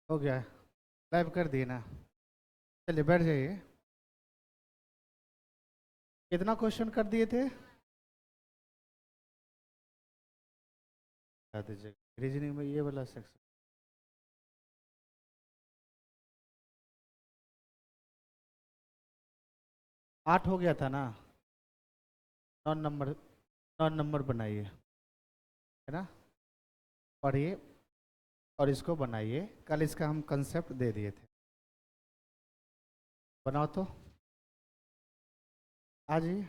हो गया। लाइव कर दिए ना। चलिए बैठ जाइए। कितना क्वेश्चन कर दिए थे? बता दीजिएगा रीजनिंग में ये वाला सेक्शन। 8 हो गया था ना। 9 नंबर। 9 नंबर बनाइए, है ना। पढ़िए और इसको बनाइए। कल इसका हम कंसेप्ट दे दिए थे। बनाओ तो। आ जाइए।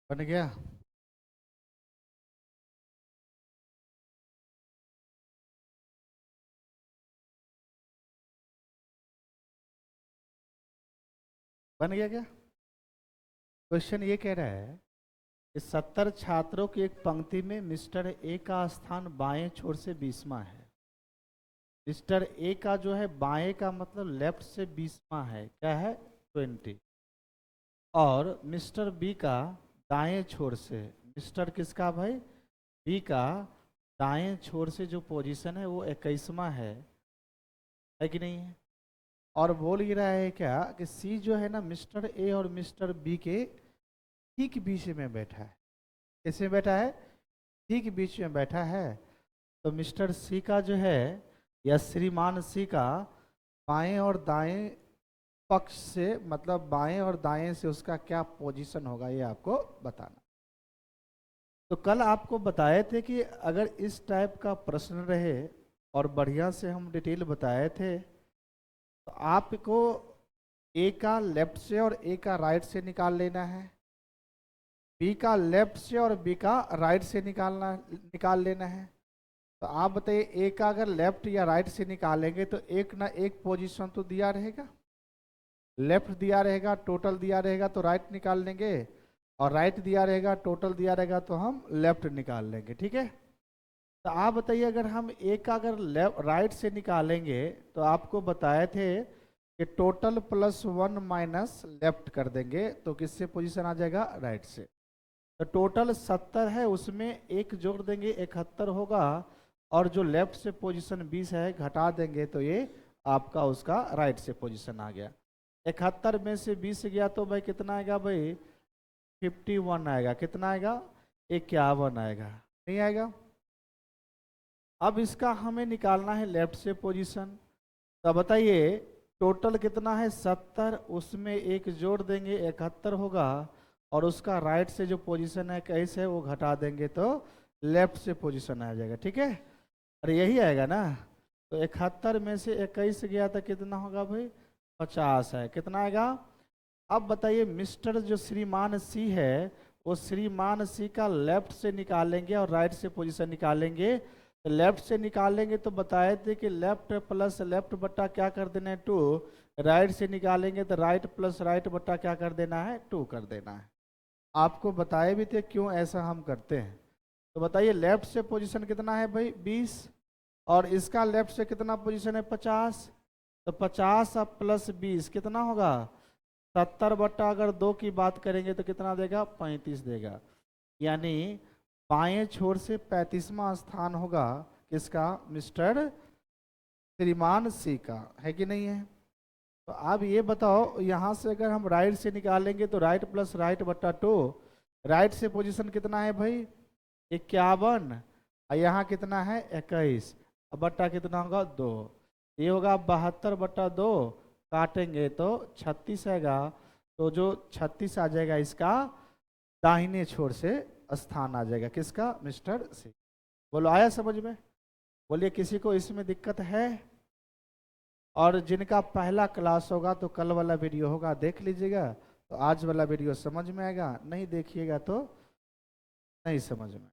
बन गया। बन गया क्या? क्वेश्चन ये कह रहा है कि 70 छात्रों की एक पंक्ति में मिस्टर ए का स्थान बाएं छोर से 20वां है। मिस्टर ए का जो है बाएं का मतलब लेफ्ट से 20वां है, क्या है? 20। और मिस्टर बी का दाएं छोर से, मिस्टर किसका भाई? बी का दाएं छोर से जो पोजीशन है वो 21वां है कि नहीं है? और बोल ही रहा है क्या कि सी जो है ना मिस्टर ए और मिस्टर बी के ठीक बीच में बैठा है। कैसे बैठा है? ठीक बीच में बैठा है। तो मिस्टर सी का जो है या श्रीमान सी का बाएं और दाएं पक्ष से, मतलब बाएं और दाएं से उसका क्या पोजीशन होगा ये आपको बताना। तो कल आपको बताए थे कि अगर इस टाइप का प्रश्न रहे और बढ़िया से हम डिटेल बताए थे तो आपको ए का लेफ्ट से और ए का राइट से निकाल लेना है, बी का लेफ्ट से और बी का राइट से निकाल लेना है। तो आप बताइए ए का अगर लेफ्ट या राइट से निकालेंगे तो एक ना एक पोजीशन तो दिया रहेगा। लेफ्ट दिया रहेगा, टोटल दिया रहेगा तो राइट निकाल लेंगे, और राइट दिया रहेगा, टोटल दिया रहेगा तो हम लेफ्ट निकाल लेंगे। ठीक है। तो आप बताइए अगर हम ए का अगर लेफ्ट राइट से निकालेंगे तो आपको बताए थे कि टोटल प्लस 1 माइनस लेफ्ट कर देंगे तो किससे पोजीशन आ जाएगा? राइट से। तो टोटल 70 है, उसमें एक जोड़ देंगे 71 होगा, और जो लेफ्ट से पोजीशन 20 है घटा देंगे तो ये आपका उसका राइट से पोजीशन आ गया। 71 में से 20 गया तो भाई कितना आएगा भाई? 51 आएगा। कितना आएगा? 51 आएगा। नहीं आएगा? अब इसका हमें निकालना है लेफ्ट से पोजीशन। तो बताइए टोटल कितना है? 70, उसमें एक जोड़ देंगे 71 होगा, और उसका राइट से जो पोजीशन है कैसे है वो घटा देंगे तो लेफ्ट से पोजीशन आ जाएगा। ठीक है। और यही आएगा ना। तो 71 में से 21 गया तो कितना होगा भाई? 50 है। कितना आएगा? अब बताइए मिस्टर जो श्रीमान सी है वो श्रीमान सी का लेफ्ट से निकालेंगे और राइट से पोजीशन निकालेंगे। तो लेफ्ट से निकालेंगे तो बताए थे कि लेफ्ट प्लस लेफ्ट बट्टा क्या कर देना है? 2। राइट से निकालेंगे तो राइट प्लस राइट बट्टा क्या कर देना है? 2 कर देना है। आपको बताए भी थे क्यों ऐसा हम करते हैं। तो बताइए लेफ्ट से पोजीशन कितना है भाई? 20। और इसका लेफ्ट से कितना पोजीशन है? 50। तो 50 अब प्लस 20 कितना होगा? 70 बट्टा अगर 2 की बात करेंगे तो कितना देगा? 35 देगा। यानी बाएं छोर से 35वां स्थान होगा किसका? मिस्टर श्रीमान सी का, है कि नहीं है? तो अब ये बताओ यहाँ से अगर हम राइट से निकालेंगे तो राइट प्लस राइट बट्टा 2। राइट से पोजीशन कितना है भाई? 51। और यहाँ कितना है? 21। अब बट्टा कितना होगा? 2। ये होगा 72 बट्टा 2, काटेंगे तो 36 आएगा। तो जो 36 आ जाएगा इसका दाहिने छोर से स्थान आ जाएगा किसका? मिस्टर सी। बोलो आया समझ में? बोलिए किसी को इसमें दिक्कत है? और जिनका पहला क्लास होगा तो कल वाला वीडियो होगा, देख लीजिएगा तो आज वाला वीडियो समझ में आएगा, नहीं देखिएगा तो नहीं समझ में।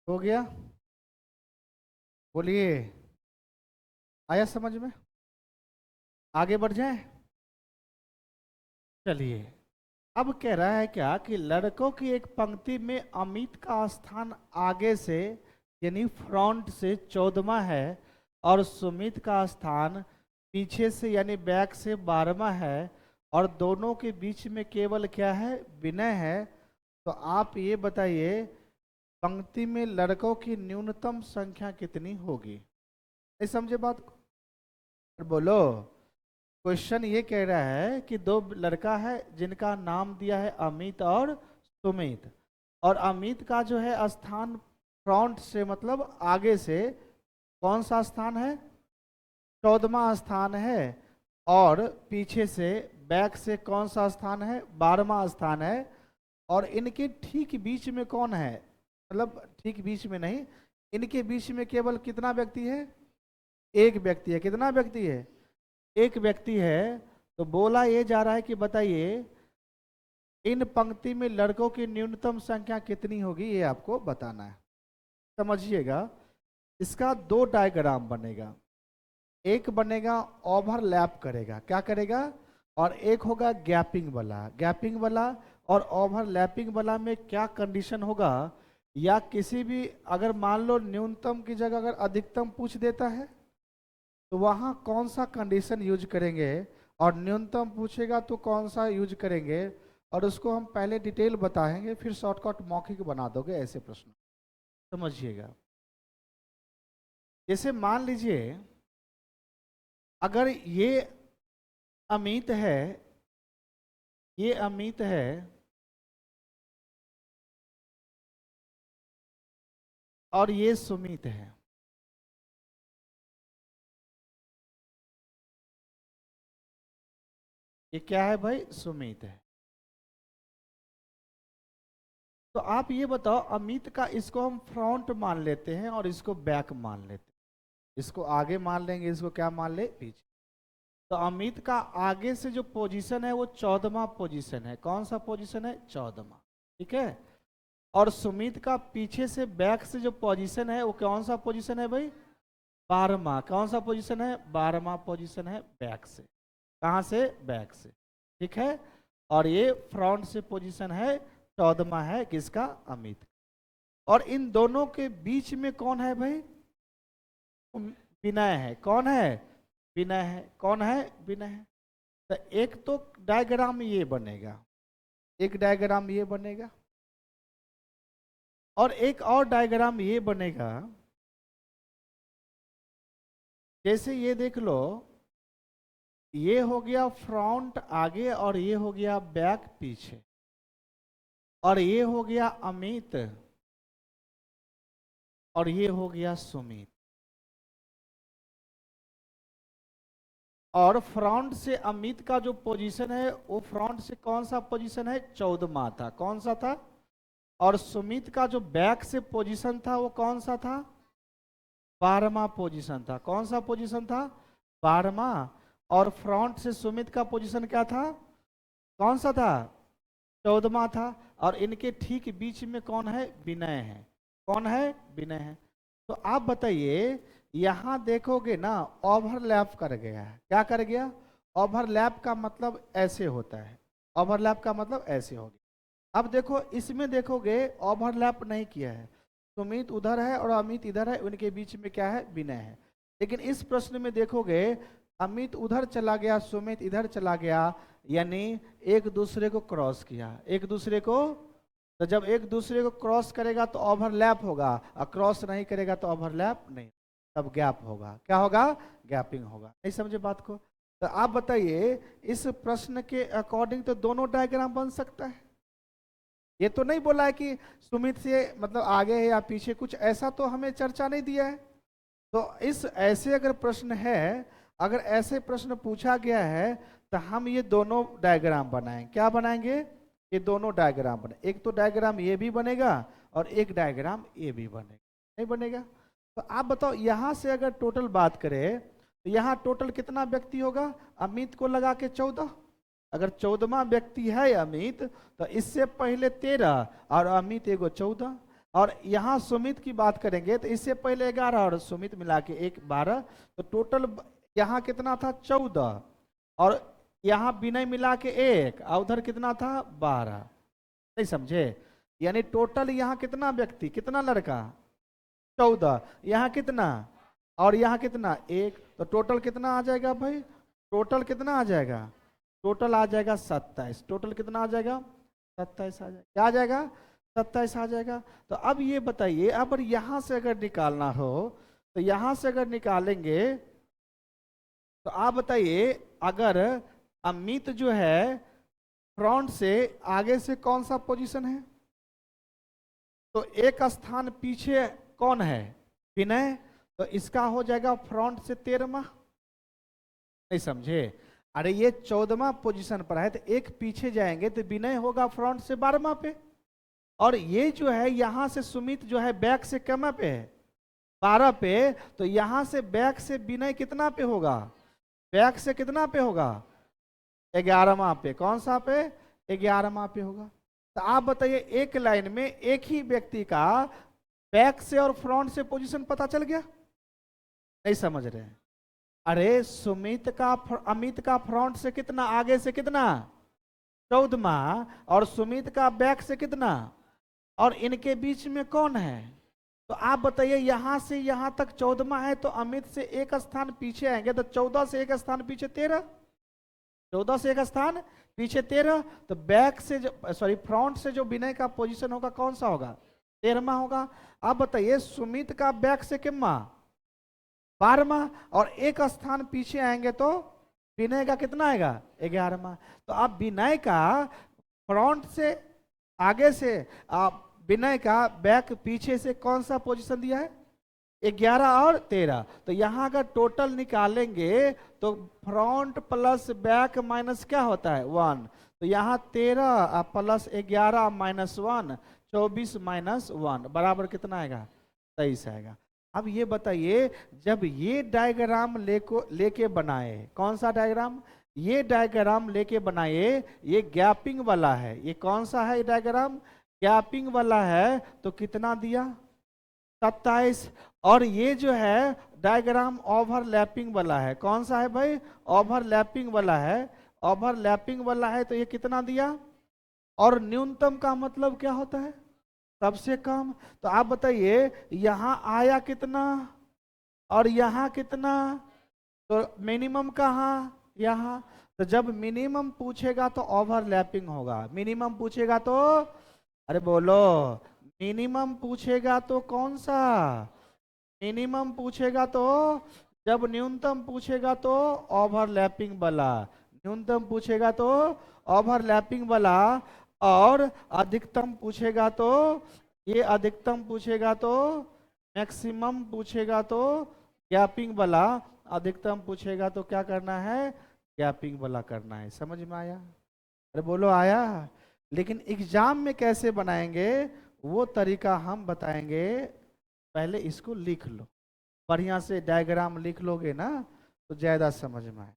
हो गया? बोलिए, आया समझ में? आगे बढ़ जाए? चलिए, अब कह रहा है क्या कि लड़कों की एक पंक्ति में अमित का स्थान आगे से यानी फ्रंट से 14वां है और सुमित का स्थान पीछे से यानी बैक से 12वां है और दोनों के बीच में केवल क्या है? विनय है। तो आप ये बताइए, पंक्ति में लड़कों की न्यूनतम संख्या कितनी होगी? नहीं समझे बात को? बोलो। क्वेश्चन ये कह रहा है कि दो लड़का है जिनका नाम दिया है अमित और सुमित, और अमित का जो है स्थान फ्रंट से मतलब आगे से कौन सा स्थान है? 14वां स्थान है, और पीछे से बैक से कौन सा स्थान है? 12वां स्थान है। और इनके ठीक बीच में कौन है? मतलब ठीक बीच में नहीं, इनके बीच में केवल कितना व्यक्ति है? एक व्यक्ति है। कितना व्यक्ति है? एक व्यक्ति है। तो बोला ये जा रहा है कि बताइए इन पंक्ति में लड़कों की न्यूनतम संख्या कितनी होगी, ये आपको बताना है। समझिएगा, इसका दो डायग्राम बनेगा। एक बनेगा ओवरलैप करेगा, क्या करेगा? और एक होगा गैपिंग वाला। गैपिंग वाला और ओवरलैपिंग वाला में क्या कंडीशन होगा, या किसी भी अगर मान लो न्यूनतम की जगह अगर अधिकतम पूछ देता है तो वहाँ कौन सा कंडीशन यूज करेंगे, और न्यूनतम पूछेगा तो कौन सा यूज करेंगे, और उसको हम पहले डिटेल बताएंगे, फिर शॉर्टकट मौखिक बना दोगे ऐसे प्रश्न। समझिएगा, जैसे मान लीजिए अगर ये अमित है, ये अमित है और ये सुमित है। ये क्या है भाई? सुमित है। तो आप ये बताओ, अमित का इसको हम फ्रंट मान लेते हैं और इसको बैक मान लेते हैं। इसको आगे मान लेंगे, इसको क्या मान ले? पीछे। तो अमित का आगे से जो पोजीशन है वो 14वां पोजीशन है। कौन सा पोजीशन है? 14वां। ठीक है। और सुमित का पीछे से बैक से जो पोजीशन है वो कौन सा पोजीशन है भाई? 12वां। कौन सा पोजीशन है? 12वां पोजीशन है बैक से। कहाँ से? बैक से। ठीक है। और ये फ्रंट से पोजीशन है 14वां है किसका? अमित। और इन दोनों के बीच में कौन है भाई? विनय है। कौन है? विनय है। कौन है? विनय है। तो एक तो डायग्राम ये बनेगा, एक डायग्राम ये बनेगा, और एक और डायग्राम ये बनेगा। जैसे ये देख लो, ये हो गया फ्रंट आगे और ये हो गया बैक पीछे, और ये हो गया अमित और ये हो गया सुमित। और फ्रंट से अमित का जो पोजीशन है वो फ्रंट से कौन सा पोजीशन है? 14वां था। कौन सा था? और सुमित का जो बैक से पोजीशन था वो कौन सा था? 12वां पोजीशन था। कौन सा पोजीशन था? 12वां। और फ्रंट से सुमित का पोजीशन क्या था? कौन सा था? 14वां था। और इनके ठीक बीच में कौन है? विनय है। कौन है? विनय है। तो आप बताइए, यहां देखोगे ना ओवरलैप कर गया है। क्या कर गया? ओवरलैप का मतलब ऐसे होता है। ओवरलैप का मतलब ऐसे हो गया। अब देखो, इसमें देखोगे ओवरलैप नहीं किया है। सुमित उधर है और अमित इधर है, उनके बीच में क्या है? विनय है। लेकिन इस प्रश्न में देखोगे अमित उधर चला गया, सुमित इधर चला गया, यानी एक दूसरे को क्रॉस किया। एक दूसरे को, तो जब एक दूसरे को क्रॉस करेगा तो ओवरलैप होगा, और क्रॉस नहीं करेगा तो ओवरलैप नहीं, तब गैप होगा। क्या होगा? गैपिंग होगा। नहीं समझे बात को? तो आप बताइए, इस प्रश्न के अकॉर्डिंग तो दोनों डायग्राम बन सकता है। ये तो नहीं बोला है कि सुमित से मतलब आगे है या पीछे, कुछ ऐसा तो हमें चर्चा नहीं दिया है। तो इस ऐसे अगर प्रश्न है, अगर ऐसे प्रश्न पूछा गया है तो हम ये दोनों डायग्राम बनाएंगे। क्या बनाएंगे? ये दोनों डायग्राम बने। एक तो डायग्राम ये भी बनेगा और एक डायग्राम ये भी बनेगा। नहीं बनेगा? तो आप बताओ, यहां से अगर टोटल बात करें तो यहाँ टोटल कितना व्यक्ति होगा? अमित को लगा के 14। अगर 14वां व्यक्ति है अमित, तो इससे पहले 13 और अमित एगो 14, और यहाँ सुमित की बात करेंगे तो इससे पहले 11 और सुमित मिला के 12, तो टोटल यहाँ कितना था 14, और यहाँ विनय मिला के 1, और उधर कितना था 12। नहीं समझे? यानी टोटल यहाँ कितना व्यक्ति, कितना लड़का 14, यहाँ कितना, और यहाँ कितना 1, तो टोटल कितना आ जाएगा भाई? टोटल कितना आ जाएगा? टोटल आ जाएगा 27। टोटल कितना आ जाएगा? 27 आ जाएगा। क्या आ जाएगा? 27 आ जाएगा। तो अब ये बताइए, अब यहां से अगर निकालना हो तो यहां से अगर निकालेंगे तो आप बताइए, अगर अमित जो है फ्रंट से आगे से कौन सा पोजीशन है, तो एक स्थान पीछे कौन है? विनय। तो इसका हो जाएगा फ्रंट से 13वां। नहीं समझे? अरे ये 14वां पोजीशन पर है, तो एक पीछे जाएंगे तो विनय होगा फ्रंट से 12वां पे, और ये जो है यहां से सुमित जो है बैक से कमा पे है 12 पे, तो यहां से बैक से विनय कितना पे होगा? बैक से कितना पे होगा? 11वां पे। कौन सा पे? 11वां पे होगा। तो आप बताइए, एक लाइन में एक ही व्यक्ति का बैक से और फ्रंट से पोजीशन पता चल गया? नहीं समझ रहे हैं? अरे सुमित का अमित का फ्रंट से कितना, आगे से कितना 14वां, और सुमित का बैक से कितना, और इनके बीच में कौन है? तो आप बताइए, यहां से यहां तक 14वां है, तो अमित से एक स्थान पीछे आएंगे तो 14 से एक स्थान पीछे 13, 14 से एक स्थान पीछे 13, तो बैक से जो, सॉरी फ्रंट से जो विनय का पोजीशन होगा कौन सा होगा? 13वां होगा। आप बताइए, सुमित का बैक से कितना, 12वां, और एक स्थान पीछे आएंगे तो विनय का कितना आएगा? 11वां। तो आप विनय का फ्रंट से आगे से, आप विनय का बैक पीछे से कौन सा पोजीशन दिया है? 11 और 13। तो यहां अगर टोटल निकालेंगे तो फ्रंट प्लस बैक माइनस क्या होता है? 1। तो यहाँ 13 प्लस 11 माइनस 1, 24 माइनस 1 बराबर कितना आएगा? 23 आएगा। अब ये बताइए, जब ये डायग्राम लेके बनाए, कौन सा डायग्राम? ये डायग्राम लेके बनाए, ये गैपिंग वाला है। ये कौन सा है डायग्राम? गैपिंग वाला है। तो कितना दिया? 27। और ये जो है डायग्राम ओवरलैपिंग वाला है। कौन सा है भाई? ओवरलैपिंग वाला है। ओवरलैपिंग वाला है तो ये कितना दिया? और न्यूनतम का मतलब क्या होता है? सबसे कम। तो आप बताइए, यहां आया कितना और यहां कितना, तो मिनिमम कहाँ? यहाँ। तो जब मिनिमम पूछेगा तो ओवरलैपिंग होगा। मिनिमम पूछेगा तो, अरे बोलो, मिनिमम पूछेगा तो कौन सा? मिनिमम पूछेगा तो, जब न्यूनतम पूछेगा तो ओवरलैपिंग वाला, न्यूनतम पूछेगा तो ओवरलैपिंग वाला, और अधिकतम पूछेगा तो, ये अधिकतम पूछेगा तो, मैक्सिमम पूछेगा तो गैपिंग वाला, अधिकतम पूछेगा तो क्या करना है? गैपिंग वाला करना है। समझ में आया? अरे बोलो, आया? लेकिन एग्जाम में कैसे बनाएंगे वो तरीका हम बताएंगे। पहले इसको लिख लो, बढ़िया से डायग्राम लिख लोगे ना तो ज्यादा समझ में आए।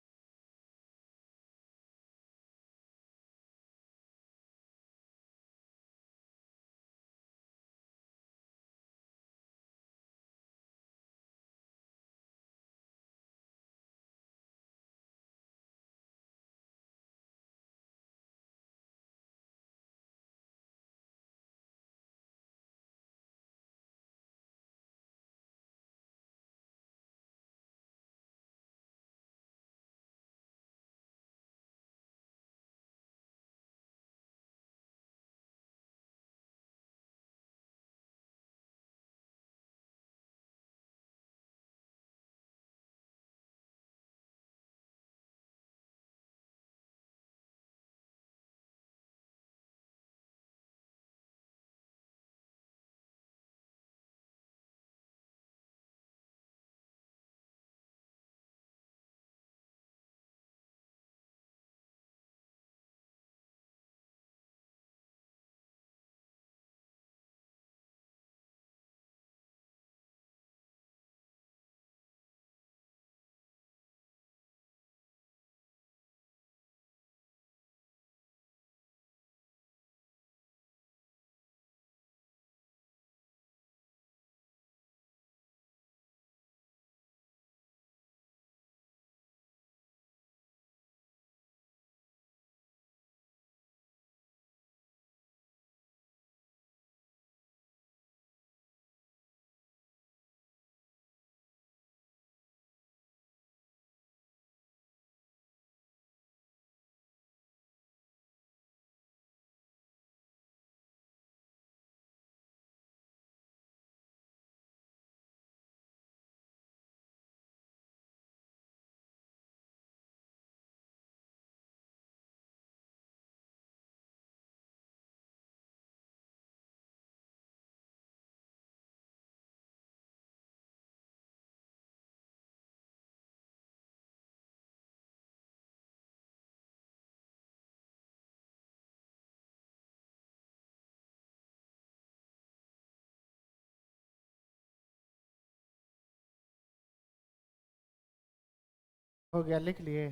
हो गया, लिख लिए?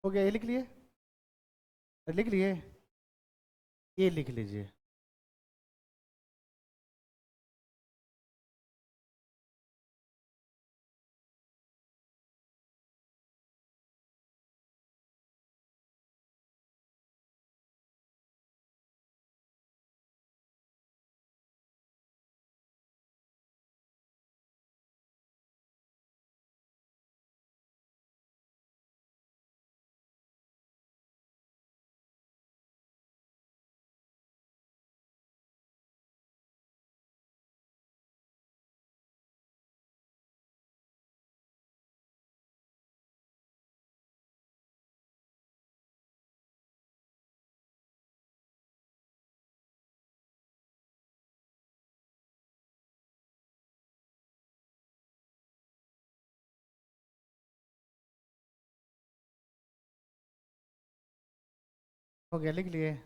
हो गया, ये लिख लिए? लिख लिए? ये लिख लीजिए। हो गया, लिख लिए?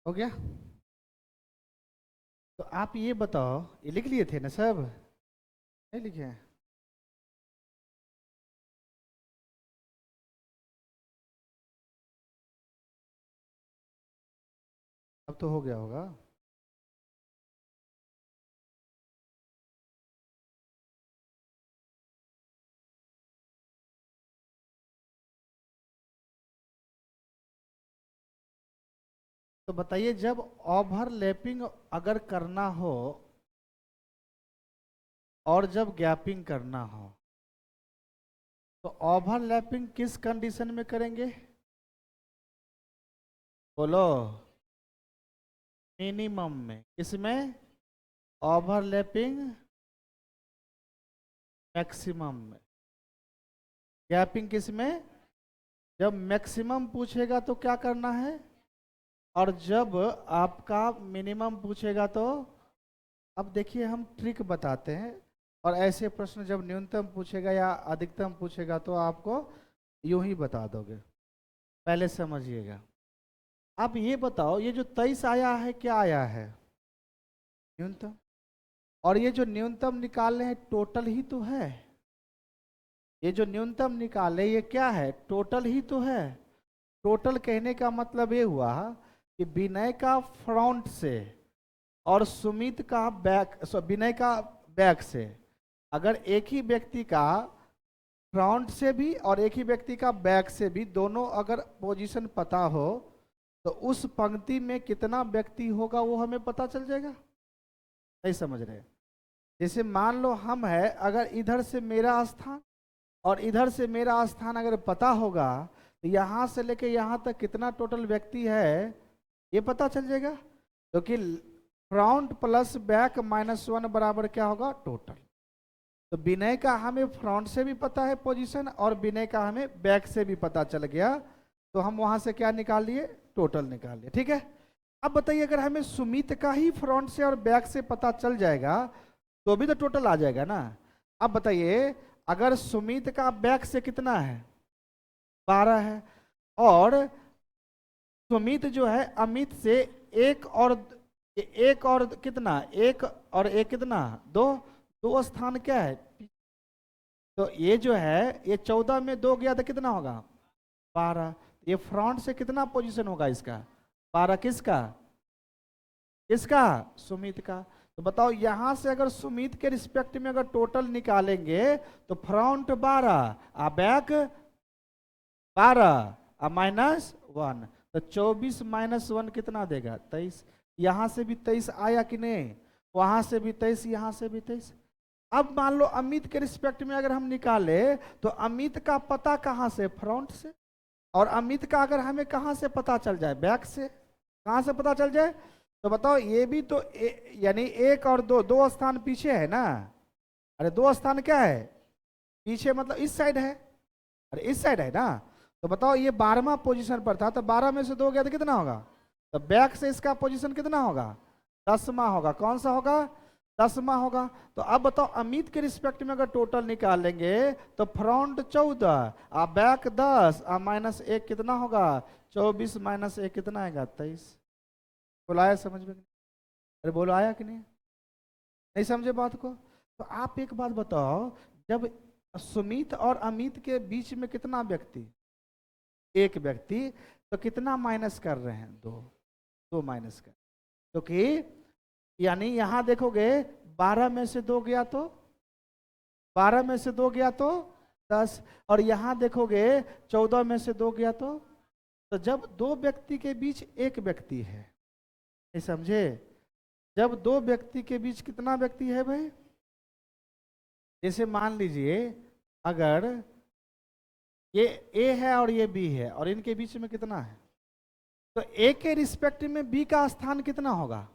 हो गया? तो आप ये बताओ, ये लिख लिए थे ना सब? नहीं लिखे हैं? अब तो हो गया होगा। तो बताइए, जब ओवरलैपिंग अगर करना हो और जब गैपिंग करना हो, तो ओवरलैपिंग किस कंडीशन में करेंगे? बोलो। मिनिमम में। किसमें? ओवरलैपिंग मैक्सिमम में। गैपिंग किसमें? जब मैक्सिमम पूछेगा तो क्या करना है, और जब आपका मिनिमम पूछेगा तो? अब देखिए, हम ट्रिक बताते हैं, और ऐसे प्रश्न जब न्यूनतम पूछेगा या अधिकतम पूछेगा तो आपको यूं ही बता दोगे। पहले समझिएगा। आप ये बताओ, ये जो 23 आया है क्या आया है? न्यूनतम। और ये जो न्यूनतम निकाले हैं टोटल ही तो है। ये जो न्यूनतम निकाले ये क्या है? टोटल ही तो है। टोटल कहने का मतलब ये हुआ कि विनय का फ्रंट से और सुमित का बैक, विनय का बैक से, अगर एक ही व्यक्ति का फ्रंट से भी और एक ही व्यक्ति का बैक से भी दोनों अगर पोजीशन पता हो, तो उस पंक्ति में कितना व्यक्ति होगा वो हमें पता चल जाएगा। नहीं समझ रहे? जैसे मान लो हम है, अगर इधर से मेरा स्थान और इधर से मेरा स्थान अगर पता होगा, तो यहाँ से लेके यहाँ तक कितना टोटल व्यक्ति है ये पता चल जाएगा। क्योंकि फ्रंट प्लस बैक -1 बराबर क्या होगा? टोटल। तो विनय का हमें फ्रंट से भी पता है पोजीशन, और विनय का हमें बैक से भी पता चल गया, तो हम वहां से क्या निकाल लिए? टोटल निकाल लिए। ठीक है। अब बताइए, अगर हमें सुमित का ही फ्रंट से और बैक से पता चल जाएगा तो भी तो टोटल आ जाएगा ना। अब बताइए, अगर सुमित का बैक से कितना है? 12 है, और सुमित जो है अमित से एक और कितना? एक और एक कितना? दो। दो स्थान क्या है? तो ये जो है, ये 14 में 2 गया तो कितना होगा? 12। ये फ्रंट से कितना पोजीशन होगा इसका? 12 किसका? किसका? सुमित का। तो बताओ यहां से अगर सुमित के रिस्पेक्ट में अगर टोटल निकालेंगे तो फ्रंट 12 आ बैक 12 आ -1, तो 24 -1 कितना देगा? 23। यहां से भी 23 आया कि नहीं? वहां से भी 23, यहां से भी 23। अब मान लो अमित के रिस्पेक्ट में अगर हम निकाले तो अमित का पता कहां से? फ्रंट से। और अमित का अगर हमें कहां से पता चल जाए? बैक से। कहां से पता चल जाए? तो बताओ ये भी तो यानी 1 और 2, 2 स्थान पीछे है ना। अरे 2 स्थान क्या है? पीछे, मतलब इस साइड है। अरे इस साइड है ना। तो बताओ ये 12वां पोजीशन पर था, तो 12 में से 2 गया तो कितना होगा? तो बैक से इसका पोजीशन कितना होगा? 10वां होगा। कौन सा होगा? 10वां होगा। तो अब बताओ अमित के रिस्पेक्ट में अगर टोटल निकालेंगे तो फ्रंट 14 आ बैक 10 आ -1 कितना होगा? 24 -1 कितना आएगा? 23। बोलो आया समझ में? अरे बोलो आया कि नहीं? नहीं समझे बात को? तो आप एक बात बताओ, जब सुमित और अमित के बीच में कितना व्यक्ति? एक व्यक्ति। तो कितना माइनस कर रहे हैं? 2। 2 माइनस कर, क्योंकि यानी यहां देखोगे 12 में से 2 गया तो 12 में से 2 गया तो 10, और यहां देखोगे 14 में से 2 गया तो जब 2 व्यक्ति के बीच एक व्यक्ति है, नहीं समझे? जब 2 व्यक्ति के बीच कितना व्यक्ति है भाई? जैसे मान लीजिए अगर ये ए है और ये बी है और इनके बीच में कितना है, तो ए के रिस्पेक्ट में बी का स्थान कितना होगा?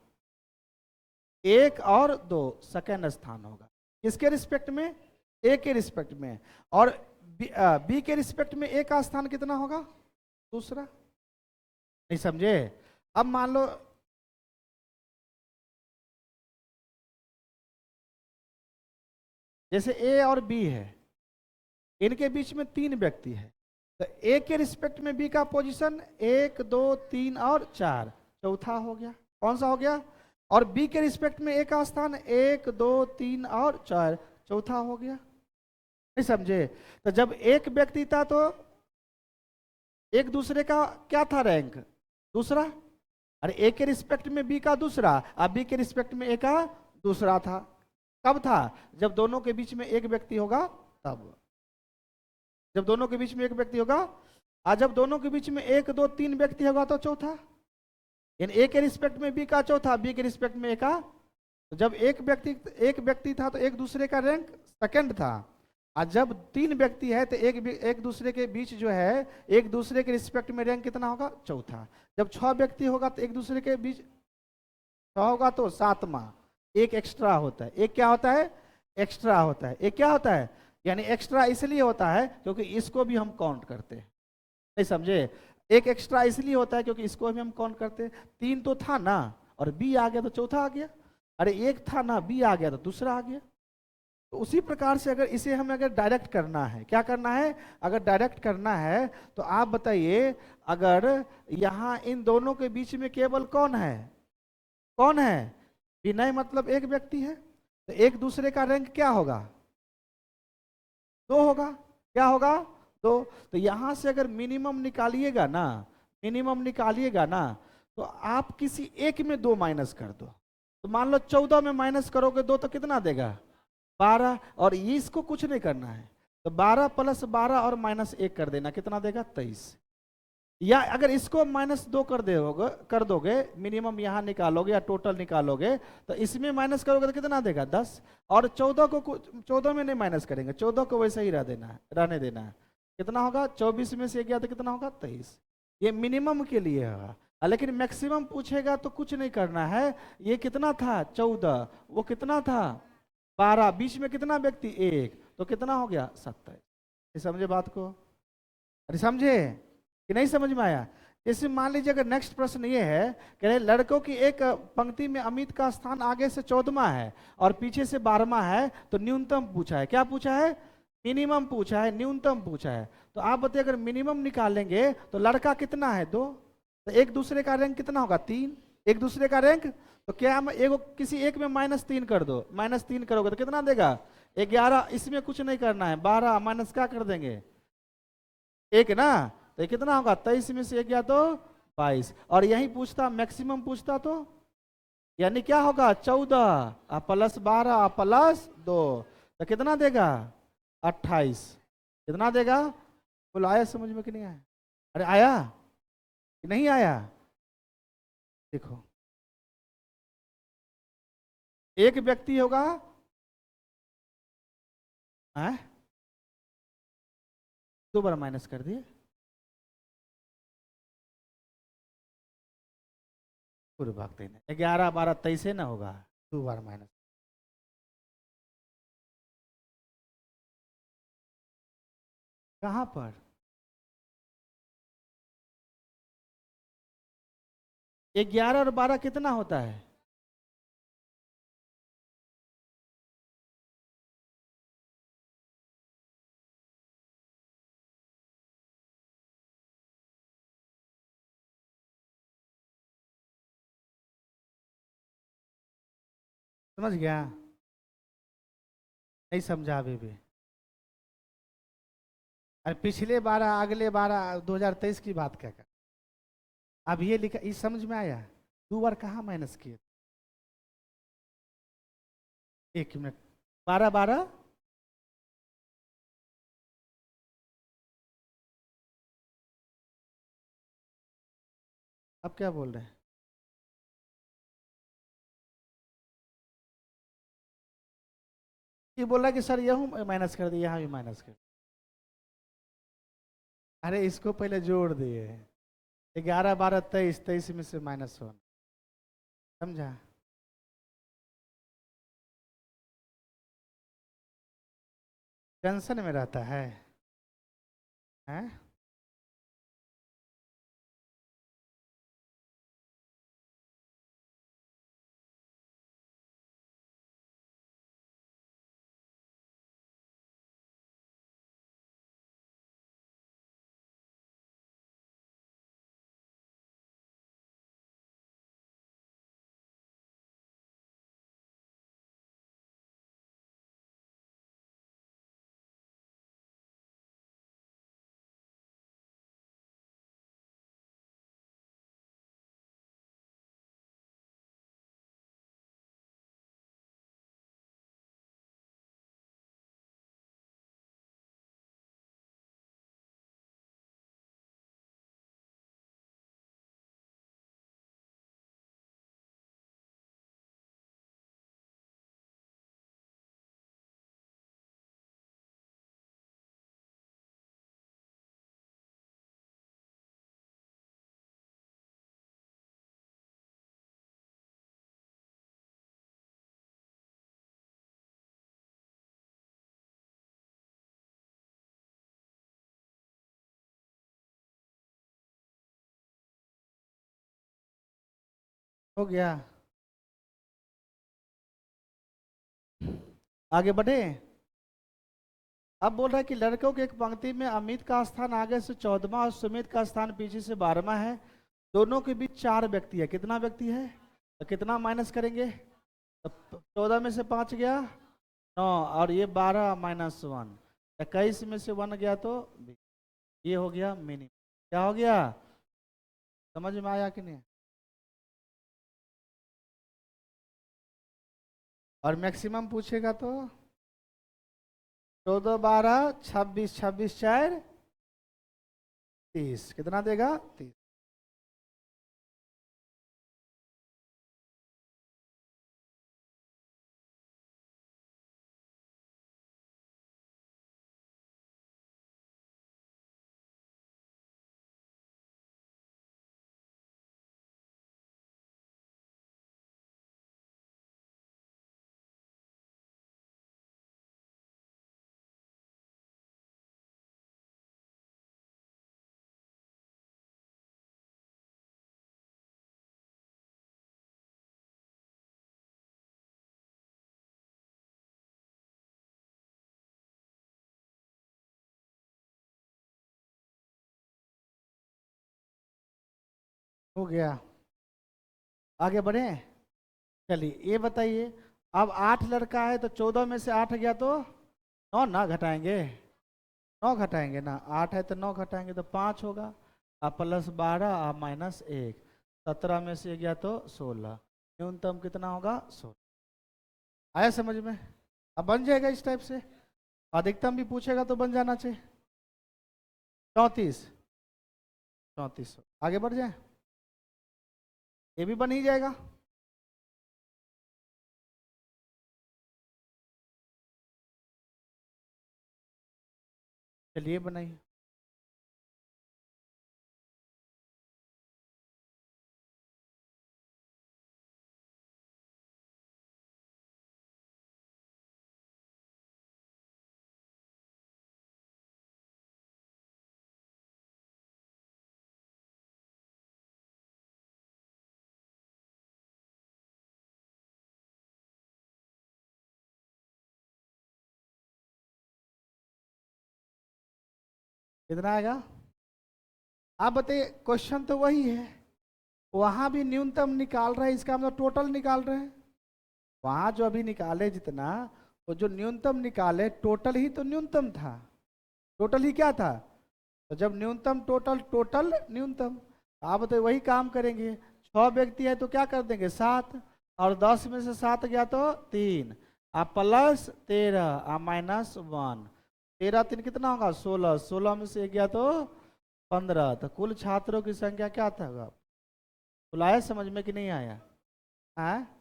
1 और 2 सेकेंड स्थान होगा। किसके रिस्पेक्ट में? ए के रिस्पेक्ट में। और बी के रिस्पेक्ट में ए का स्थान कितना होगा? दूसरा। नहीं समझे? अब मान लो जैसे ए और बी है, इनके बीच में 3 व्यक्ति है, तो ए के रिस्पेक्ट में बी का पोजीशन 1 2 3 और 4, चौथा हो गया। कौन सा हो गया? और बी के रिस्पेक्ट में ए का स्थान 1 2 3 और 4, चौथा हो गया। नहीं समझे? तो जब एक व्यक्ति था तो एक दूसरे का क्या था रैंक? दूसरा। अरे ए के रिस्पेक्ट में बी का दूसरा, अब बी के रिस्पेक्ट में ए का दूसरा था। कब था? जब दोनों के बीच में एक व्यक्ति होगा तब। जब दोनों के बीच में एक व्यक्ति होगा, आज जब दोनों के बीच में 1 2 3 व्यक्ति होगा तो चौथा। यानी ए के रिस्पेक्ट में बी का चौथा, बी के रिस्पेक्ट में ए का। तो जब एक व्यक्ति था तो एक दूसरे का रैंक सेकंड था, और जब 3 व्यक्ति है तो एक दूसरे के बीच जो है, एक दूसरे के रिस्पेक्ट में रैंक कितना होगा? चौथा। जब 6 व्यक्ति होगा तो एक दूसरे के बीच 6 होगा तो 7वां, एक एक्स्ट्रा होता है। एक क्या होता है? एक्स्ट्रा होता है। एक क्या होता है? यानी एक्स्ट्रा इसलिए होता है क्योंकि इसको भी हम काउंट करते हैं। नहीं समझे? एक एक्स्ट्रा इसलिए होता है क्योंकि इसको भी हम काउंट करते हैं। 3 तो था ना, और बी आ गया तो चौथा आ गया। अरे 1 था ना, बी आ गया तो दूसरा आ गया। तो उसी प्रकार से अगर इसे हमें अगर डायरेक्ट करना है, क्या करना है? अगर डायरेक्ट करना है तो आप बताइए, अगर यहाँ इन दोनों के बीच में केवल कौन है? कौन है? विनय, मतलब एक व्यक्ति है, तो एक दूसरे का रैंक क्या होगा? 2 होगा। क्या होगा? 2। तो यहां से अगर मिनिमम निकालिएगा ना, मिनिमम निकालिएगा ना, तो आप किसी एक में 2 माइनस कर दो। तो मान लो 14 में माइनस करोगे 2 तो कितना देगा? 12। और इसको कुछ नहीं करना है, तो 12 + 12 और -1 कर देना, कितना देगा? 23। या अगर इसको -2 कर दोगे, मिनिमम यहाँ निकालोगे या टोटल निकालोगे, तो इसमें माइनस करोगे तो कितना देगा? 10। और 14 में नहीं माइनस करेंगे, 14 को वैसे ही रहने देना है। कितना होगा? 24 में से गया तो कितना होगा? 23। ये मिनिमम के लिए होगा, लेकिन मैक्सिमम पूछेगा तो कुछ नहीं करना है। ये कितना था? 14। वो कितना था? 12। बीच में कितना व्यक्ति? 1, तो कितना हो गया? 27। समझे बात को? अरे समझे कि नहीं समझ में आया? जैसे मान लीजिए अगर नेक्स्ट प्रश्न ये है कि लड़कों की एक पंक्ति में अमित का स्थान आगे से 14वां है और पीछे से 12वां है, तो न्यूनतम पूछा है। क्या पूछा है? मिनिमम पूछा है, न्यूनतम पूछा है। तो आप बताइए, अगर मिनिमम निकालेंगे तो लड़का कितना है? 2। तो एक दूसरे का रैंक कितना होगा? 3। एक दूसरे का रैंक, तो क्या हम किसी एक में -3 कर दो, -3 करोगे तो कितना देगा? 11। इसमें कुछ नहीं करना है, 12 माइनस क्या कर देंगे? 1 ना। तो ये कितना होगा? 23 में से 1 गया तो 22। और यही पूछता, मैक्सिमम पूछता तो यानी क्या होगा 14 प्लस 12 प्लस 2, तो कितना देगा 28। कितना देगा? बोलो आया समझ में कि नहीं आया? अरे आया कि नहीं आया? देखो एक व्यक्ति होगा, है 2 बार माइनस कर दिए, पूरे भागते नहीं, 11 12 23 से ना होगा, 2 बार माइनस। कहाँ पर? ये 11 और 12 कितना होता है? समझ गया? नहीं समझा अभी भी? अरे पिछले 12 अगले 12 2023 की बात क्या कर, अब ये लिखा, इस समझ में आया? 2 बार कहाँ माइनस किए? 1 मिनट, 12 12, अब क्या बोल रहे हैं? ये बोला कि सर यह माइनस कर दिया, यहाँ भी माइनस कर। अरे इसको पहले जोड़ दिए, 11 12 23, 23 में से -1, समझा? टेंशन में रहता है, हैं? हो गया? आगे बढ़े। अब बोल रहा है कि लड़कों के एक पंक्ति में अमित का स्थान आगे से 14वां और सुमित का स्थान पीछे से 12वां है। दोनों के बीच 4 व्यक्ति है। कितना व्यक्ति है? तो कितना माइनस करेंगे? तो 14 में से 5 गया 9, और ये 12 -1, 21 में से 1 गया तो ये हो गया मिनिमम। क्या हो गया? समझ में आया कि नहीं? और मैक्सिमम पूछेगा तो 14 12 26, 26 4 30, कितना देगा? 30। हो गया? आगे बढ़े। चलिए ये बताइए, अब 8 लड़का है तो 14 में से 8 गया तो 9 ना घटाएंगे, 9 घटाएंगे ना, 8 है तो 9 घटाएंगे तो 5 होगा, अब +12 अब -1, 17 में से गया तो 16, न्यूनतम कितना होगा 16। आया समझ में? अब बन जाएगा इस टाइप से। अधिकतम भी पूछेगा तो बन जाना चाहिए। 34, 34। आगे बढ़ जाए, ये भी बन ही जाएगा। चलिए बनाइए। कितना आएगा आप बताइए? क्वेश्चन तो वही है, वहां भी न्यूनतम निकाल रहे हैं, इसका मतलब टोटल निकाल रहे हैं। वहां जो अभी निकाले जितना, वो जो न्यूनतम निकाले टोटल ही तो न्यूनतम था। टोटल ही क्या था? तो जब न्यूनतम टोटल, टोटल न्यूनतम। आप बताइए वही काम करेंगे। 6 व्यक्ति है तो क्या कर देंगे 7, और 10 में से 7 गया तो 3, आप प्लस 13, आप -1। 13 3 कितना होगा 16, 16 में से गया तो 15। तो कुल छात्रों की संख्या क्या था? कुल आया समझ में कि नहीं आया? हाँ,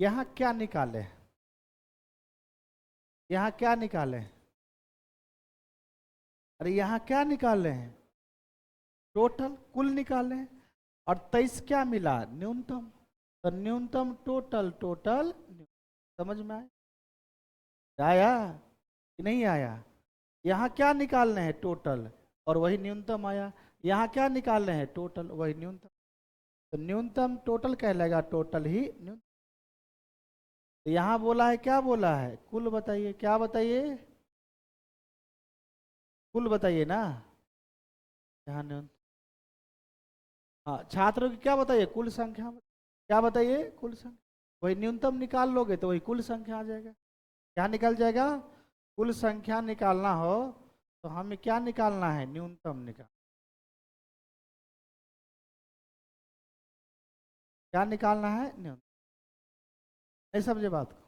यहाँ क्या निकाले? यहाँ क्या निकाले? अरे यहाँ क्या निकाले हैं? टोटल, कुल निकाले हैं। और 23 क्या मिला? न्यूनतम। तो न्यूनतम टोटल, टोटल समझ में आया? आया कि नहीं आया? यहाँ क्या निकालने हैं? टोटल, और वही न्यूनतम आया। यहाँ क्या निकालने हैं? टोटल, वही न्यूनतम। तो न्यूनतम टोटल कहलाएगा, टोटल ही न्यूनतम। तो यहाँ बोला है, क्या बोला है? कुल बताइए, क्या बताइए? कुल बताइए ना। यहाँ न्यूनतम। हाँ, छात्रों की क्या बताइए? कुल संख्या। क्या बताइए? कुल संख्या। वही न्यूनतम निकाल लोगे तो वही कुल संख्या आ जाएगा। क्या निकल जाएगा? कुल संख्या निकालना हो तो हमें क्या निकालना है? न्यूनतम निकाल। क्या निकालना है? न्यूनतम। नहीं समझे बात को?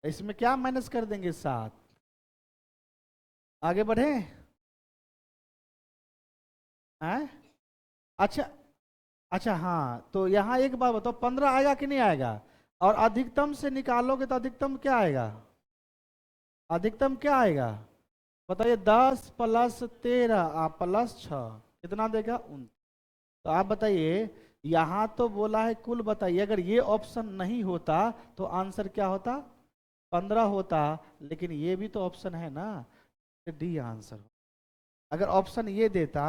इसमें क्या माइनस कर देंगे? 7। आगे बढ़े हैं? अच्छा, अच्छा हाँ, तो यहाँ एक बात बताओ, 15 आएगा कि नहीं आएगा? और अधिकतम से निकालोगे तो अधिकतम क्या आएगा? अधिकतम क्या आएगा? बताइए। 10 + 13 आप +6 कितना देगा? 19। तो आप बताइए, यहाँ तो बोला है कुल बताइए, अगर ये ऑप्शन नहीं होता तो आंसर क्या होता? 15 होता। लेकिन ये भी तो ऑप्शन है ना, डी आंसर। अगर ऑप्शन ये देता,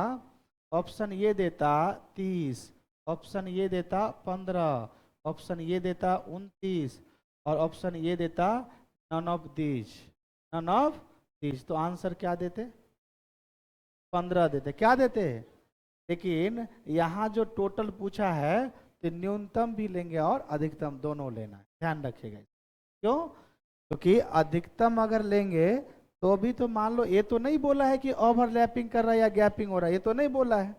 ऑप्शन ये देता 30, ऑप्शन ये देता 15, ऑप्शन ये देता 29, और ऑप्शन ये देता none of these, none of these, तो आंसर क्या देते? 15 देते। क्या देते? लेकिन यहाँ जो टोटल पूछा है तो न्यूनतम भी लेंगे और अधिकतम दोनों लेना है, ध्यान रखिएगा। क्यों? क्योंकि अधिकतम अगर लेंगे तो भी तो मान लो, ये तो नहीं बोला है कि ओवरलैपिंग कर रहा है या गैपिंग हो रहा है, ये तो नहीं बोला है।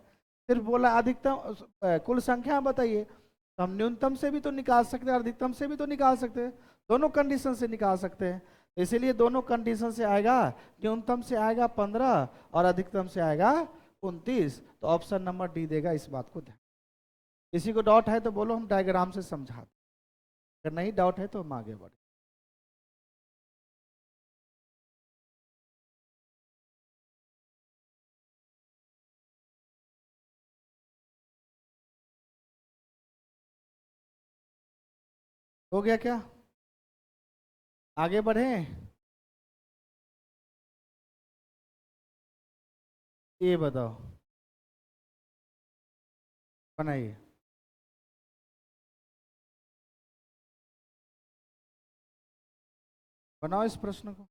सिर्फ बोला अधिकतम कुल संख्या बताइए। तो हम न्यूनतम से भी तो निकाल सकते हैं और अधिकतम से भी तो निकाल सकते हैं, दोनों कंडीशन से निकाल सकते हैं। तो इसीलिए दोनों कंडीशन से आएगा। न्यूनतम से आएगा 15 और अधिकतम से आएगा 29। तो ऑप्शन नंबर डी देगा, इस बात को ध्यान। किसी को डाउट है तो बोलो, हम डायग्राम से समझा दें। अगर नहीं डाउट है तो हम आगे बढ़े। हो गया क्या? आगे बढ़े? ये बताओ, बनाइए। बनाओ इस प्रश्न को।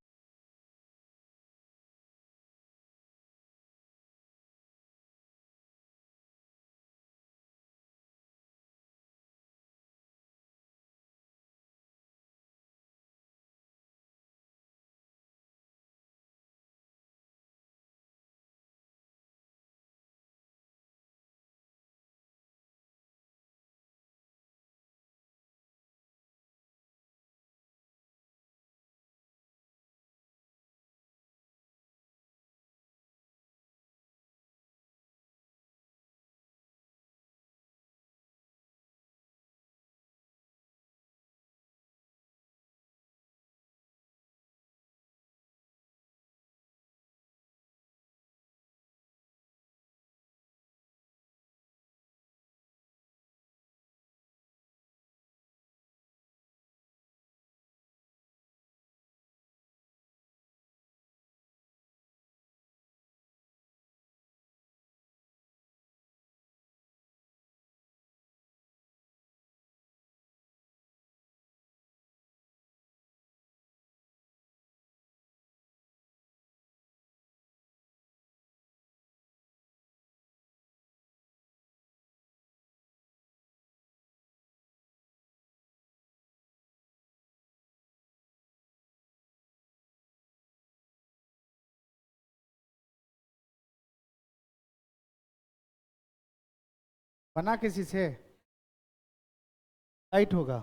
बना किसी से? राइट होगा।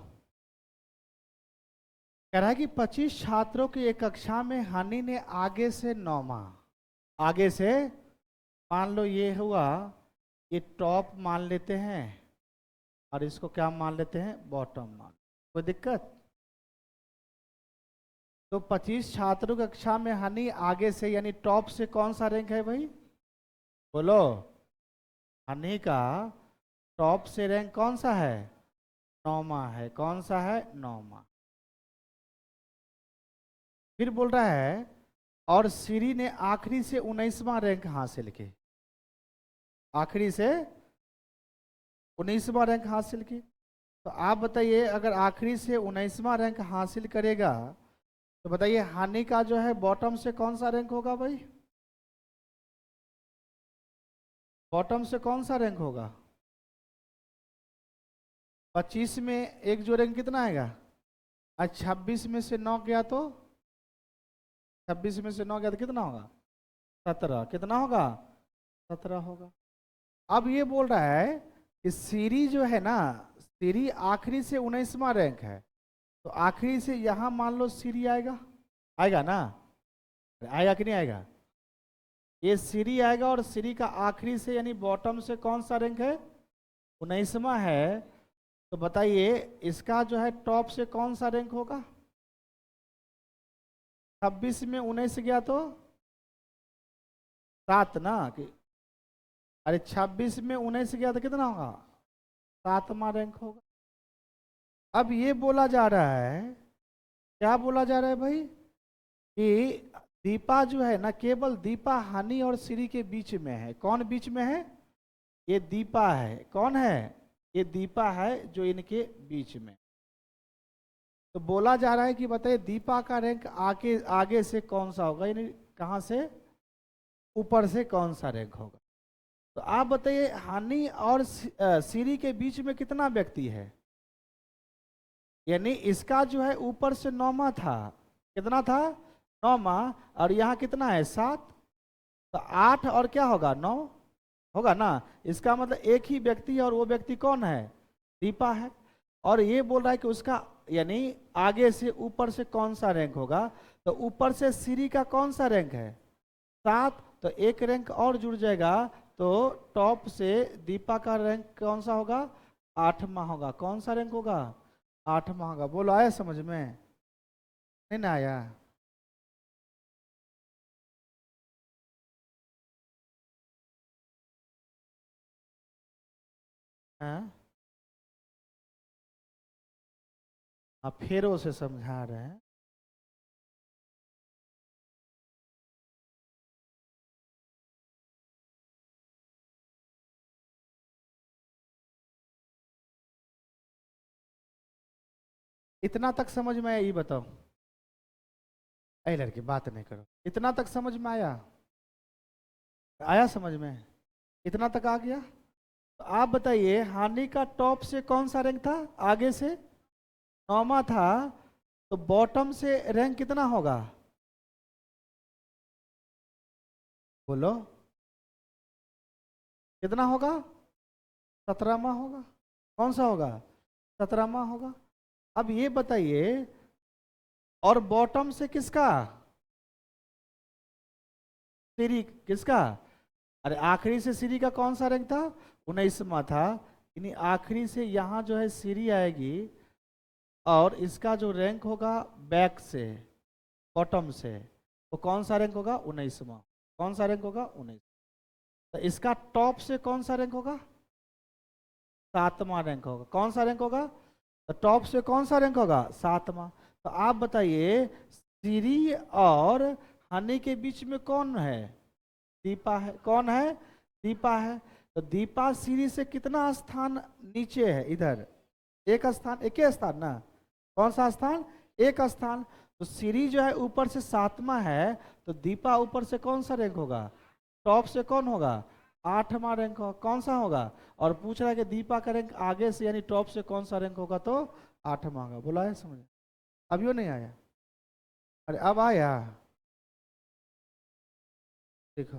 कह रहा है कि 25 छात्रों की एक कक्षा में हनी ने आगे से 9वां, आगे से, मान लो ये हुआ, ये टॉप मान लेते हैं और इसको क्या मान लेते हैं, बॉटम मान। कोई दिक्कत? तो 25 छात्रों की कक्षा में हनी आगे से यानी टॉप से कौन सा रैंक है भाई? बोलो। हनी का टॉप से रैंक कौन सा है? 9वां है। कौन सा है? 9वां। फिर बोल रहा है और सीरी ने आखिरी से 19वां रैंक हासिल की। आखिरी से 19वां रैंक हासिल की। तो आप बताइए, अगर आखिरी से 19वां रैंक हासिल करेगा तो बताइए हानि का जो है बॉटम से कौन सा रैंक होगा भाई? बॉटम से कौन सा रैंक होगा? 25 में एक जो रैंक कितना आएगा? आज 26 में से 9 गया तो 26 में से 9 गया तो कितना होगा? 17। कितना होगा? 17 होगा। अब ये बोल रहा है कि सीरी जो है ना, सीरी आखिरी से 19वां रैंक है, तो आखिरी से यहां मान लो सीरी आएगा, आएगा ना? आएगा कि नहीं आएगा? ये सीरी आएगा और सीरी का आखिरी से यानी बॉटम से कौन सा रैंक है? 19वां है। तो बताइए इसका जो है टॉप से कौन सा रैंक होगा? 26 में 19 गया तो 7 ना कि, अरे 26 में 19 गया तो कितना होगा? 7वां रैंक होगा। अब ये बोला जा रहा है, क्या बोला जा रहा है भाई, कि दीपा जो है ना, केवल दीपा हनी और श्री के बीच में है। कौन बीच में है? ये दीपा है। कौन है? ये दीपा है जो इनके बीच में। तो बोला जा रहा है कि बताइए दीपा का रैंक आगे आगे से कौन सा होगा, यानी कहां से, ऊपर से कौन सा रैंक होगा? तो आप बताइए हानि और सीरी के बीच में कितना व्यक्ति है? यानी इसका जो है ऊपर से 9वां था। कितना था? 9वां। और यहाँ कितना है? 7। तो 8 और क्या होगा? 9 होगा ना। इसका मतलब एक ही व्यक्ति है और वो व्यक्ति कौन है? दीपा है। और ये बोल रहा है कि उसका यानी आगे से ऊपर से कौन सा रैंक होगा? तो ऊपर से सीरी का कौन सा रैंक है? 7। तो एक रैंक और जुड़ जाएगा, तो टॉप से दीपा का रैंक कौन सा होगा? 8वां होगा। कौन सा रैंक होगा? 8वां होगा। बोलो, आया समझ में? नहीं ना आया? हाँ, आप फेरों से समझा रहे हैं। इतना तक समझ में आया? ये बताओ। अरे लड़की बात नहीं करो। इतना तक समझ में आया? आया समझ में? इतना तक आ गया? तो आप बताइए हानि का टॉप से कौन सा रैंक था? आगे से 9वां था। तो बॉटम से रैंक कितना होगा? बोलो, कितना होगा? 17वां होगा। कौन सा होगा? 17वां होगा। अब ये बताइए, और बॉटम से किसका? सीरी किसका? अरे आखिरी से सीरी का कौन सा रैंक था? 19वां था। यानी आखिरी से यहाँ जो है सीरी आएगी और इसका जो रैंक होगा बैक से, बॉटम से, वो कौन सा रैंक होगा? 19वां। कौन सा रैंक होगा? 19। तो इसका टॉप से कौन सा रैंक होगा? 7वां रैंक होगा। कौन सा रैंक होगा? तो टॉप से कौन सा रैंक होगा? 7वां। तो आप बताइए सीरी और हनी के बीच में कौन है? दीपा है। कौन है? दीपा है। तो दीपा सीरी से कितना स्थान नीचे है? इधर एक स्थान, एक ही स्थान ना। कौन सा स्थान? एक स्थान। तो सीरी जो है ऊपर से 7वां है, तो दीपा ऊपर से कौन सा रैंक होगा? टॉप से कौन होगा? 8वां रैंक होगा। कौन सा होगा? और पूछ रहा है कि दीपा का रैंक आगे से यानी टॉप से कौन सा रैंक होगा? तो 8वां होगा। बोला है समझ? अभी नहीं आया? अरे अब आया। देखो,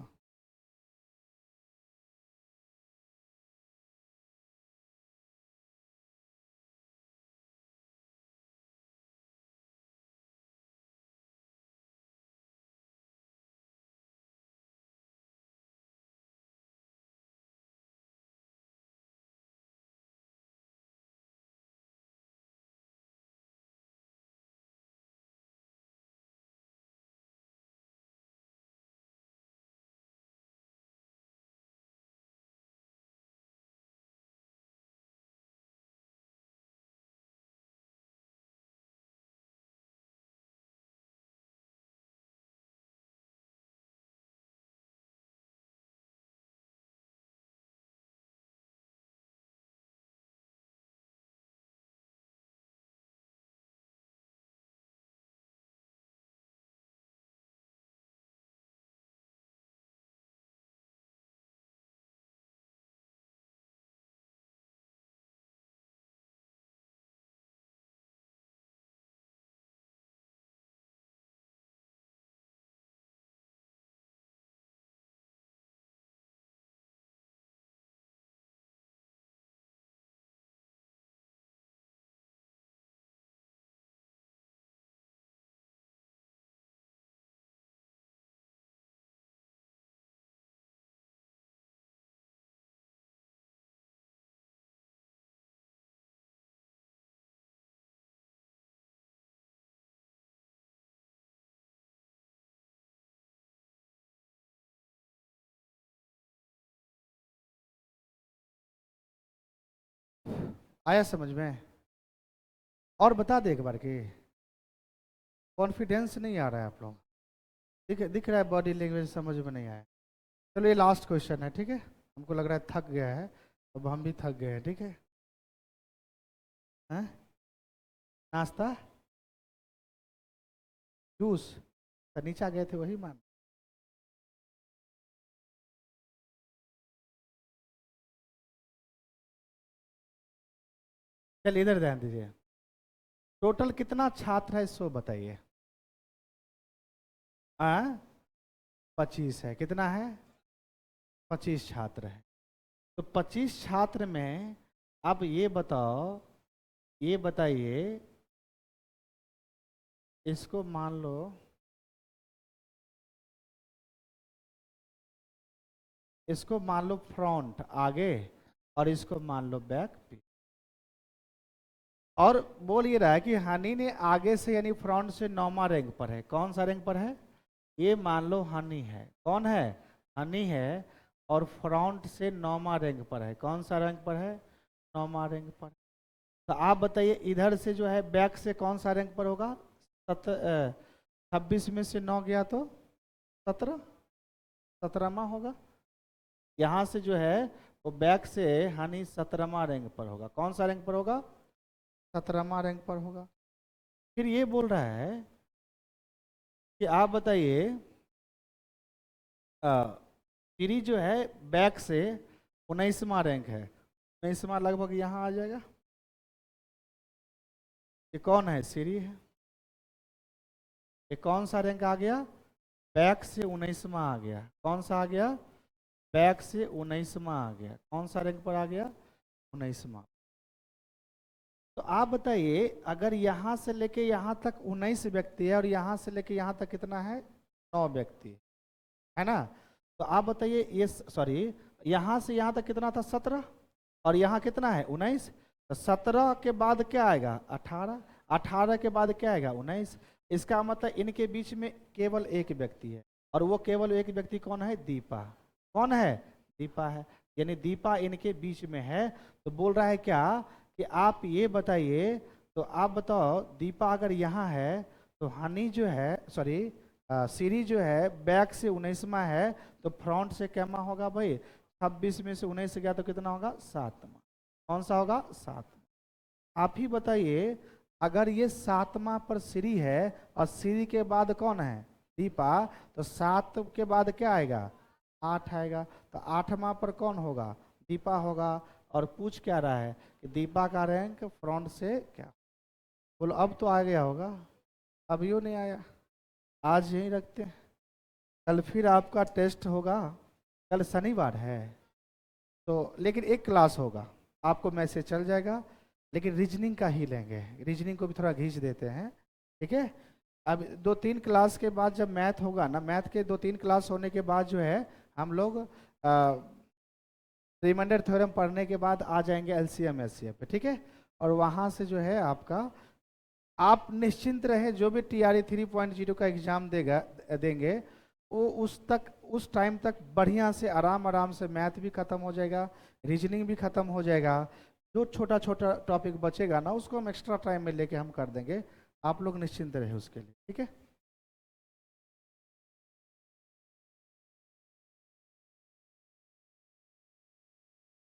आया समझ में? और बता दे एक बार कि कॉन्फिडेंस नहीं आ रहा है आप लोग, दिख रहा है बॉडी लैंग्वेज समझ में नहीं आया। चलो ये लास्ट क्वेश्चन है, ठीक है? हमको लग रहा है थक गया है, अब हम भी थक गए हैं, ठीक है? हैं? नाश्ता, जूस, तो नीचे आ गए थे वही मान। चलिए इधर ध्यान दीजिए, टोटल कितना छात्र है सो बताइए। 25 है, कितना है? 25 छात्र है। तो 25 छात्र में अब ये बताओ, ये बताइए, इसको मान लो, इसको मान लो फ्रंट आगे, और इसको मान लो बैक पीछे। और बोल ये रहा है कि हनी ने आगे से यानी फ्रंट से 9वां रैंक पर है। कौन सा रैंक पर है? ये मान लो हनी है। कौन है? हनी है। और फ्रंट से 9वां रैंक पर है। कौन सा रैंक पर है? 9वां रैंक पर। तो आप बताइए इधर से जो है बैक से कौन सा रैंक पर होगा? 26 में से 9 गया तो 17वां होगा। यहाँ से जो है वो बैक से हनी 17वां रैंक पर होगा। कौन सा रैंक पर होगा? 17वां रैंक पर होगा। फिर ये बोल रहा है कि आप बताइए सीरीज जो है बैक से 19वां रैंक है, 19वां लगभग यहाँ आ जाएगा। ये कौन है? सीरी है। ये कौन सा रैंक आ गया? बैक से 19वां आ गया। कौन सा आ गया? बैक से 19वां आ गया। कौन सा रैंक पर आ गया? 19वां। तो आप बताइए अगर यहाँ से लेके यहाँ तक 19 व्यक्ति है और यहाँ से लेके यहाँ तक कितना है? 9 व्यक्ति है ना। तो आप बताइए ये सॉरी, यहाँ से यहाँ तक कितना था? 17। और यहाँ कितना है? 19। तो 17 के बाद क्या आएगा? 18। 18 के बाद क्या आएगा? 19। इसका मतलब इनके बीच में केवल एक व्यक्ति है, और वो केवल एक व्यक्ति कौन है? दीपा। कौन है? दीपा है। यानी दीपा इनके बीच में है। तो बोल रहा है क्या कि आप ये बताइए, तो आप बताओ दीपा अगर यहाँ है तो हनी जो है सॉरी सीरी जो है बैक से 19वां है, तो फ्रंट से क्या होगा भाई? 26 में से 19 गया तो कितना होगा? 7वां। कौन सा होगा? 7वां। आप ही बताइए अगर ये 7वां पर सीरी है और सीरी के बाद कौन है? दीपा, तो 7 के बाद क्या आएगा? 8 आएगा। तो 8वां पर कौन होगा? दीपा होगा। और पूछ क्या रहा है कि दीपा का रैंक फ्रंट से क्या? बोलो अब तो आ गया होगा। अब यूँ नहीं आया, आज यहीं रखते हैं, कल फिर आपका टेस्ट होगा। कल शनिवार है तो लेकिन एक क्लास होगा, आपको मैसेज चल जाएगा, लेकिन रीजनिंग का ही लेंगे। रीजनिंग को भी थोड़ा घींच देते हैं, ठीक है? अब 2-3 क्लास के बाद जब मैथ होगा ना, मैथ के 2-3 क्लास होने के बाद जो है हम लोग रिमाइंडर थ्योरम पढ़ने के बाद आ जाएंगे एलसीएम एचसीएफ पे, ठीक है? और वहाँ से जो है आपका, आप निश्चिंत रहे, जो भी टीआरई 3.0 का एग्जाम देंगे वो उस टाइम तक बढ़िया से आराम से मैथ भी खत्म हो जाएगा, रीजनिंग भी खत्म हो जाएगा। जो छोटा छोटा टॉपिक बचेगा ना उसको हम एक्स्ट्रा टाइम में लेके हम कर देंगे। आप लोग निश्चिंत रहे उसके लिए, ठीक है?